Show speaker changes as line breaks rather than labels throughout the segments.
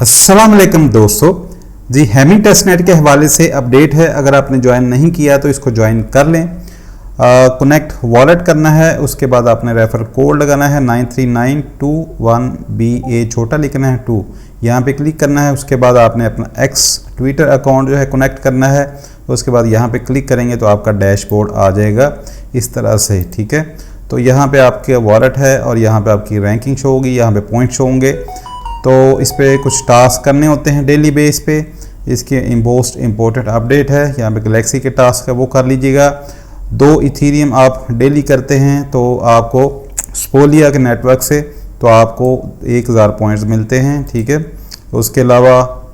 अस्सलाम वालेकुम दोस्तों जी, हैमी टेस्टनेट के हवाले से अपडेट है। अगर आपने ज्वाइन नहीं किया तो इसको ज्वाइन कर लें। कनेक्ट वॉलेट करना है, उसके बाद आपने रेफर कोड लगाना है 939221BA, छोटा लिखना है 2, यहाँ पे क्लिक करना है। उसके बाद आपने अपना एक्स ट्विटर अकाउंट जो है कनेक्ट करना है। उसके बाद यहाँ पे क्लिक करेंगे तो आपका डैशबोर्ड आ जाएगा इस तरह से, ठीक है। तो यहाँ पे आपके वॉलेट है और यहाँ पे आपकी रैंकिंग शो होगी, यहाँ पे पॉइंट शो होंगे। तो इस पे कुछ टास्क करने होते हैं डेली बेस पे। इसके मोस्ट इम्पोर्टेंट अपडेट है, यहाँ पे गैलेक्सी के टास्क है वो कर लीजिएगा। 2 इथीरियम आप डेली करते हैं तो आपको स्पोलिया के नेटवर्क से तो आपको 1000 पॉइंट्स मिलते हैं, ठीक है। उसके अलावा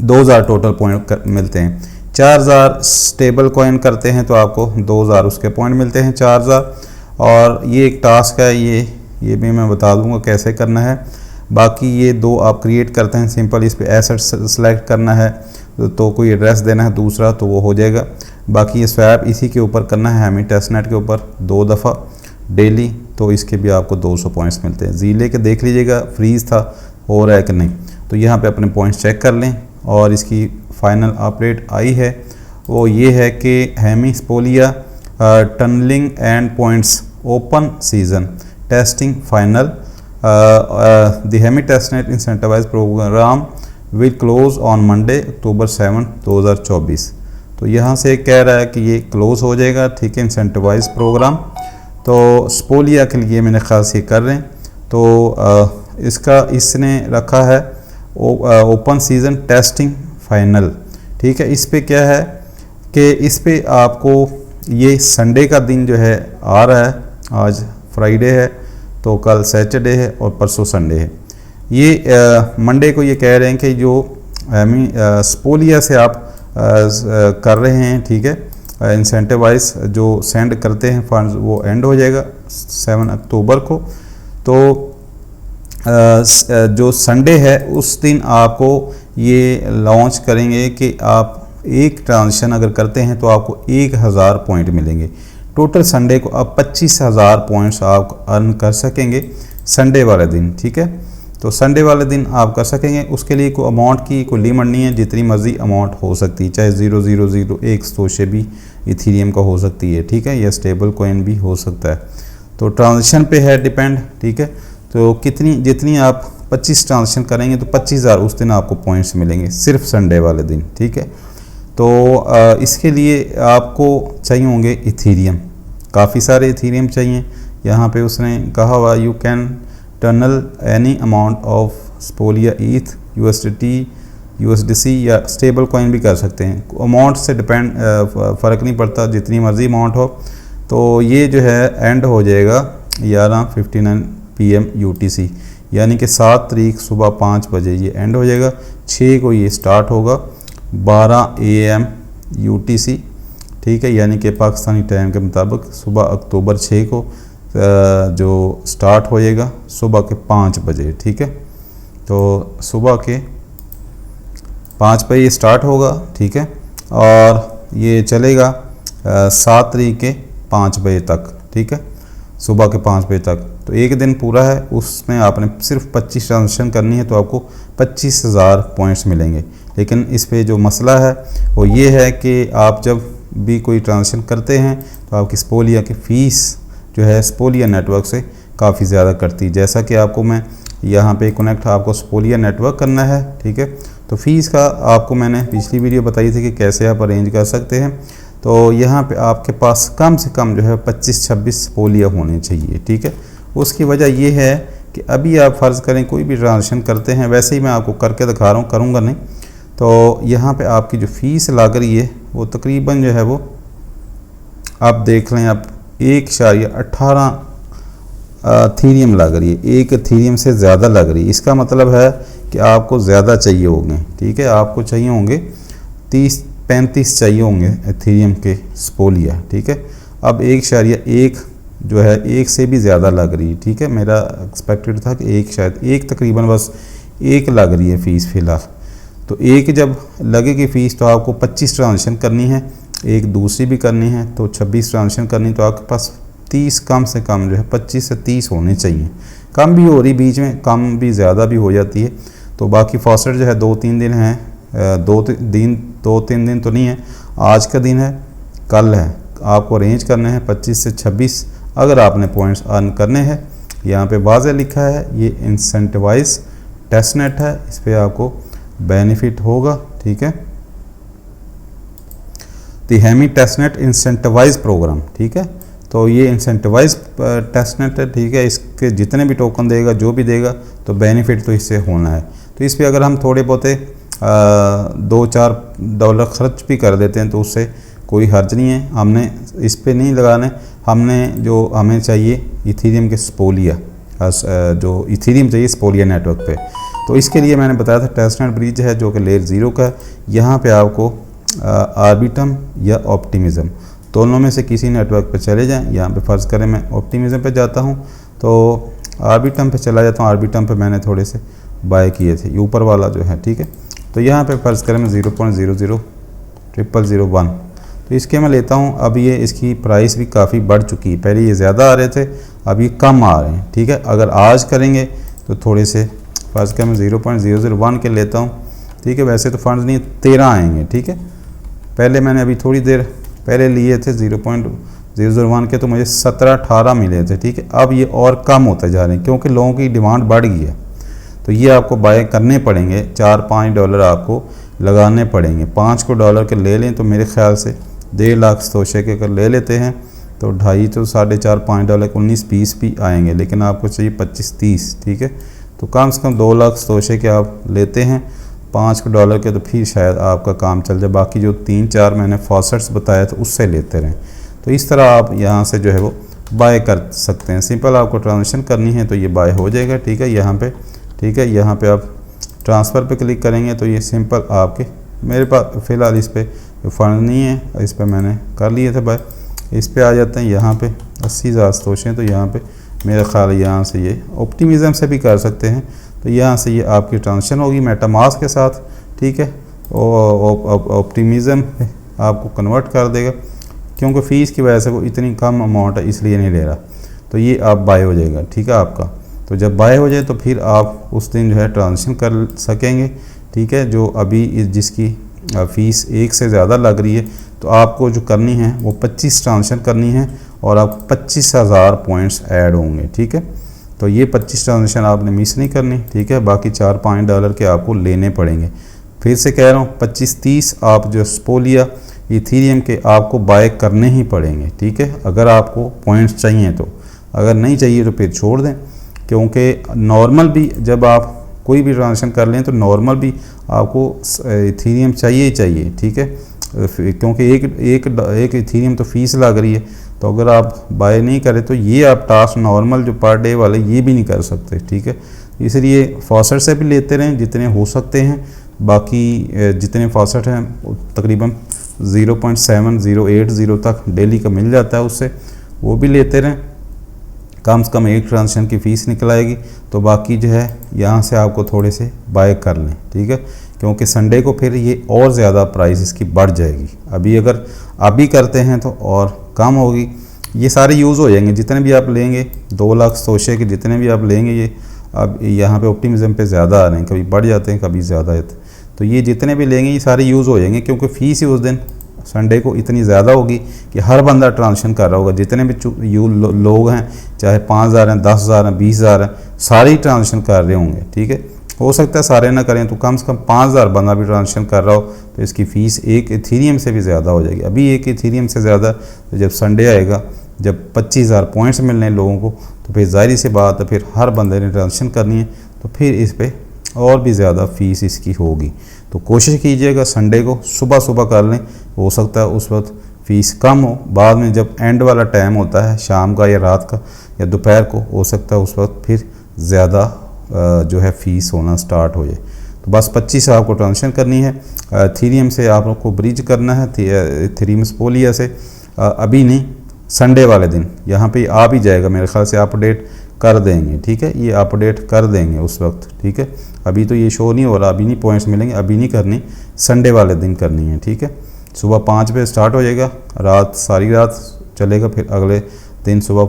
2000 टोटल पॉइंट मिलते हैं। 4000 स्टेबल कॉइन करते हैं तो आपको 2000 उसके पॉइंट मिलते हैं 4000। और ये एक टास्क है, ये भी मैं बता दूंगा कैसे करना है। बाकी ये 2 आप क्रिएट करते हैं सिंपल, इस पे एसेट सेलेक्ट करना है तो कोई एड्रेस देना है दूसरा तो वो हो जाएगा। बाकी ये स्वैप इसी के ऊपर करना है, हैमी टेस्टनेट के ऊपर 2 दफ़ा डेली, तो इसके भी आपको 200 पॉइंट्स मिलते हैं। जीले के देख लीजिएगा फ्रीज़ था, हो रहा है कि नहीं, तो यहाँ पे अपने पॉइंट्स चेक कर लें। और इसकी फाइनल अपडेट आई है वो ये है कि Hemi Sepolia tunneling and points open season testing final the Hemi testnet incentivize program will close on Monday October 7, 2024। तो यहाँ से कह रहा है कि ये क्लोज़ हो जाएगा, ठीक है, इंसेंटिवाइज प्रोग्राम। तो स्पोलिया के लिए मैंने ख़ास ये कर रहे हैं। तो इसका इसने रखा है ओपन सीज़न टेस्टिंग फाइनल, ठीक है। इस पे क्या है कि इस पे आपको ये संडे का दिन जो है आ रहा है, आज फ्राइडे है तो कल सैटरडे है और परसों संडे है। ये मंडे को ये कह रहे हैं कि जो स्पोलिया से आप कर रहे हैं, ठीक है, इंसेंटिवाइज जो सेंड करते हैं फंड्स वो एंड हो जाएगा 7 अक्टूबर को। तो जो संडे है उस दिन आपको ये लॉन्च करेंगे कि आप एक ट्रांजेक्शन अगर करते हैं तो आपको 1000 पॉइंट मिलेंगे। टोटल संडे को आप 25,000 पॉइंट्स आप अर्न कर सकेंगे संडे वाले दिन, ठीक है। तो संडे वाले दिन आप कर सकेंगे। उसके लिए कोई अमाउंट की कोई लिमिट नहीं है, जितनी मर्जी अमाउंट हो सकती है, चाहे 0001 100 भी इथीरियम का हो सकती है, ठीक है, या स्टेबल कॉइन भी हो सकता है। तो ट्रांजेक्शन पे है डिपेंड, ठीक है। तो जितनी आप 25 ट्रांजेक्शन करेंगे तो 25,000 उस दिन आपको पॉइंट्स मिलेंगे सिर्फ संडे वाले दिन, ठीक है। तो इसके लिए आपको चाहिए होंगे इथीरियम, काफ़ी सारे इथीरियम चाहिए। यहाँ पे उसने कहा हुआ you can tunnel any amount of Sepolia ETH USDC या स्टेबल कॉइन भी कर सकते हैं। अमाउंट से डिपेंड फ़र्क नहीं पड़ता, जितनी मर्जी अमाउंट हो। तो ये जो है एंड हो जाएगा 11:59 PM UTC, यानी कि 7 तारीख सुबह 5 बजे ये एंड हो जाएगा। 6 को ये स्टार्ट होगा 12 AM UTC, ठीक है, यानी कि पाकिस्तानी टाइम के मुताबिक सुबह अक्टूबर 6 को जो स्टार्ट हो जाएगा सुबह के 5 बजे, ठीक है। तो सुबह के 5 बजे ये स्टार्ट होगा, ठीक है, और ये चलेगा 7 तारीख के 5 बजे तक, ठीक है, सुबह के 5 बजे तक। तो एक दिन पूरा है, उसमें आपने सिर्फ 25 ट्रांजेक्शन करनी है तो आपको 25,000 पॉइंट्स मिलेंगे। लेकिन इस पे जो मसला है वो ये है कि आप जब भी कोई ट्रांजेक्शन करते हैं तो आपकी स्पोलिया की फ़ीस जो है स्पोलिया नेटवर्क से काफ़ी ज़्यादा करती है। जैसा कि आपको मैं यहाँ पे कनेक्ट आपको स्पोलिया नेटवर्क करना है, ठीक है। तो फ़ीस का आपको मैंने पिछली वीडियो बताई थी कि कैसे आप अरेंज कर सकते हैं। तो यहाँ पे आपके पास कम से कम जो है 25-26 स्पोलिया होने चाहिए, ठीक है। उसकी वजह ये है कि अभी आप फ़र्ज़ करें कोई भी ट्रांजेक्शन करते हैं, वैसे ही मैं आपको करके दिखा रहा हूँ, करूँगा नहीं। तो यहाँ पे आपकी जो फ़ीस लग रही है वो तकरीबन जो है वो आप देख लें, आप 1.18 इथीरियम लग रही है, एक इथीरियम से ज़्यादा लग रही है। इसका मतलब है कि आपको ज़्यादा चाहिए होंगे, ठीक है, आपको चाहिए होंगे 30-35 चाहिए होंगे इथीरियम के स्पोलिया, ठीक है। अब 1.1 जो है 1 से भी ज़्यादा लग रही है, ठीक है। मेरा एक्सपेक्टेड था कि 1 शायद 1 तकरीबन बस 1 लग रही है फ़ीस फ़िलहाल। तो 1 जब लगेगी फ़ीस तो आपको 25 ट्रांजेक्शन करनी है, एक दूसरी भी करनी है तो 26 ट्रांजेक्शन करनी, तो आपके पास 30 कम से कम जो है 25 से 30 होने चाहिए। कम भी हो रही, बीच में कम भी ज़्यादा भी हो जाती है। तो बाकी फॉसेट जो है 2-3 दिन हैं, 2-3 दिन तो नहीं है, आज का दिन है, कल है, आपको अरेंज करने हैं 25 से 26 अगर आपने पॉइंट्स अर्न करने हैं। यहाँ पे वाज़ेह लिखा है ये इंसेंटिवाइज टेस्टनेट है, इस पर आपको बेनिफिट होगा, ठीक है। The Hemi testnet incentivize program, ठीक है। तो ये इंसेंटिवाइज टेस्टनेट है, ठीक है। इसके जितने भी टोकन देगा, जो भी देगा, तो बेनिफिट तो इससे होना है। तो इस पर अगर हम थोड़े बहुते $2-4 खर्च भी कर देते हैं तो उससे कोई हर्ज नहीं है। हमने इस पे नहीं लगाने, हमने जो हमें चाहिए इथीरियम के स्पोलिया, जो इथीरियम चाहिए स्पोलिया नेटवर्क पे। तो इसके लिए मैंने बताया था टेस्टनेट ब्रिज है जो कि लेयर 0 का है। यहाँ पे आपको आर्बिटम या ऑप्टिमिज्म दोनों में से किसी नेटवर्क पे चले जाएं। यहाँ पे फ़र्ज़ करें मैं ऑप्टिमिज्म पे जाता हूँ तो आर्बिटम पे चला जाता हूँ। आर्बिटम पे मैंने थोड़े से बाय किए थे, ये ऊपर वाला जो है, ठीक है। तो यहाँ पे फ़र्ज़ करें मैं 0.00001 तो इसके मैं लेता हूँ। अब ये इसकी प्राइस भी काफ़ी बढ़ चुकी है, पहले ये ज़्यादा आ रहे थे, अब ये कम आ रहे हैं, ठीक है। अगर आज करेंगे तो थोड़े से फ़र्ज़ करें मैं 0.001 के लेता हूँ, ठीक है। वैसे तो फंड्स नहीं 13 आएंगे, ठीक है। पहले मैंने अभी थोड़ी देर पहले लिए थे 0.001 के, तो मुझे 17-18 मिले थे, ठीक है। अब ये और कम होते जा रहे हैं क्योंकि लोगों की डिमांड बढ़ गई है। तो ये आपको बाय करने पड़ेंगे, $4-5 आपको लगाने पड़ेंगे। $5 के ले लें तो मेरे ख्याल से 1.5 लाख तोशे के अगर ले लेते हैं तो 2.5 तो $4.5 के 19-20 भी आएंगे, लेकिन आपको चाहिए 25-30, ठीक है। तो कम से कम 2 लाख तोशे के आप लेते हैं $5 के, तो फिर शायद आपका काम चल जाए। बाकी जो 3-4 मैंने फॉसेट्स बताया तो उससे लेते रहें। तो इस तरह आप यहाँ से जो है वो बाय कर सकते हैं। सिंपल आपको ट्रांजेक्शन करनी है तो ये बाय हो जाएगा, ठीक है। यहाँ पे, ठीक है, यहाँ पे आप ट्रांसफ़र पे क्लिक करेंगे तो ये सिंपल आपके, मेरे पास फ़िलहाल इस पर फ़ंड नहीं है, इस पर मैंने कर लिए थे बाय। इस पे आ जाते हैं, यहाँ पे 80,000 तोशे, तो यहाँ पे मेरा ख्याल यहाँ से ये ऑप्टिमिज्म से भी कर सकते हैं। तो यहाँ से ये आपकी ट्रांजेक्शन होगी मेटामास्क के साथ, ठीक है। और ऑप्टिमिज्म आपको कन्वर्ट कर देगा क्योंकि फ़ीस की वजह से वो इतनी कम अमाउंट है इसलिए नहीं ले रहा। तो ये आप बाय हो जाएगा, ठीक है आपका। तो जब बाय हो जाए तो फिर आप उस दिन जो है ट्रांजेक्शन कर सकेंगे, ठीक है। जो अभी जिसकी फ़ीस 1 से ज़्यादा लग रही है तो आपको जो करनी है वो 25 ट्रांजेक्शन करनी है और आपको 25,000 पॉइंट्स ऐड होंगे, ठीक है। तो ये 25 ट्रांजेक्शन आपने मिस नहीं करनी, ठीक है। बाकी $4-5 के आपको लेने पड़ेंगे। फिर से कह रहा हूँ 25-30 आप जो स्पोलिया इथीरियम के आपको बाय करने ही पड़ेंगे, ठीक है। अगर आपको पॉइंट्स चाहिए तो, अगर नहीं चाहिए तो फिर छोड़ दें। क्योंकि नॉर्मल भी जब आप कोई भी ट्रांजेक्शन कर लें तो नॉर्मल भी आपको इथीरियम चाहिए ही चाहिए, ठीक है। क्योंकि एक इथीरियम तो फ़ीस लग रही है। तो अगर आप बाय नहीं करें तो ये आप टास्क नॉर्मल जो पर डे वाले ये भी नहीं कर सकते, ठीक है। इसलिए फॉसेट से भी लेते रहें जितने हो सकते हैं। बाकी जितने फॉसेट हैं तकरीबन 0.7080 तक डेली का मिल जाता है, उससे वो भी लेते रहें। कम से कम एक ट्रांजेक्शन की फ़ीस निकल आएगी। तो बाकी जो है यहाँ से आपको थोड़े से बाय कर लें, ठीक है। क्योंकि संडे को फिर ये और ज़्यादा प्राइस इसकी बढ़ जाएगी। अभी अगर अभी करते हैं तो और कम होगी। ये सारे यूज़ हो जाएंगे जितने भी आप लेंगे, 2 लाख तोशे के जितने भी आप लेंगे। ये अब यहाँ पे ऑप्टिमिज्म पे ज़्यादा आ रहे हैं, कभी बढ़ जाते हैं कभी ज़्यादा आते हैं। तो ये जितने भी लेंगे ये सारे यूज़ हो जाएंगे क्योंकि फ़ीस ही उस दिन संडे को इतनी ज़्यादा होगी कि हर बंदा ट्रांजेक्शन कर रहा होगा। जितने भी लोग हैं, चाहे 5,000 हैं, 10,000 हैं, 20,000 हैं, सारे ही ट्रांजेक्शन कर रहे होंगे, ठीक है। हो सकता है सारे ना करें तो कम से कम 5,000 बंदा भी ट्रांजेक्शन कर रहा हो तो इसकी फ़ीस एक इथीरियम से भी ज़्यादा हो जाएगी। अभी एक इथीरियम से ज़्यादा, तो जब संडे आएगा, जब 25,000 पॉइंट्स मिलने हैं लोगों को, तो फिर ज़ाहिर सी बात है फिर हर बंदे ने ट्रांजेक्शन करनी है, तो फिर इस पर और भी ज़्यादा फ़ीस इसकी होगी। तो कोशिश कीजिएगा संडे को सुबह कर लें, हो सकता है उस वक्त फ़ीस कम हो। बाद में जब एंड वाला टाइम होता है शाम का या रात का या दोपहर को, हो सकता है उस वक्त फिर ज़्यादा जो है फ़ीस होना स्टार्ट हो जाए। तो बस 25 आपको ट्रांजेक्शन करनी है। इथीरियम से आप लोग को ब्रिज करना है, इथीरियम स्पोलिया से अभी नहीं, संडे वाले दिन यहाँ पे आ भी जाएगा मेरे ख्याल से। अपडेट कर देंगे, ठीक है, ये अपडेट कर देंगे उस वक्त, ठीक है। अभी तो ये शो नहीं हो रहा, अभी नहीं पॉइंट्स मिलेंगे, अभी नहीं करनी, संडे वाले दिन करनी है, ठीक है। सुबह 5 बजे स्टार्ट हो जाएगा, रात सारी रात चलेगा, फिर अगले दिन सुबह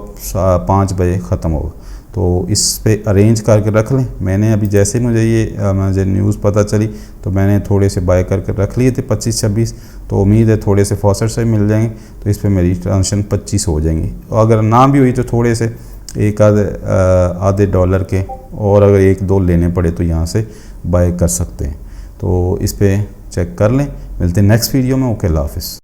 5 बजे ख़त्म होगा। तो इस पे अरेंज करके रख लें। मैंने अभी जैसे मुझे न्यूज़ पता चली तो मैंने थोड़े से बाय करके रख लिए थे 25-26, तो उम्मीद है थोड़े से फॉसेट से मिल जाएंगे तो इस पे मेरी ट्रांजेक्शन 25 हो जाएंगी। और अगर ना भी हुई तो थोड़े से एक आधे डॉलर के और अगर 1-2 लेने पड़े तो यहाँ से बाय कर सकते हैं। तो इस पे चेक कर लें। मिलते हैं नेक्स्ट वीडियो में। ओके, अल्लाह हाफिज़।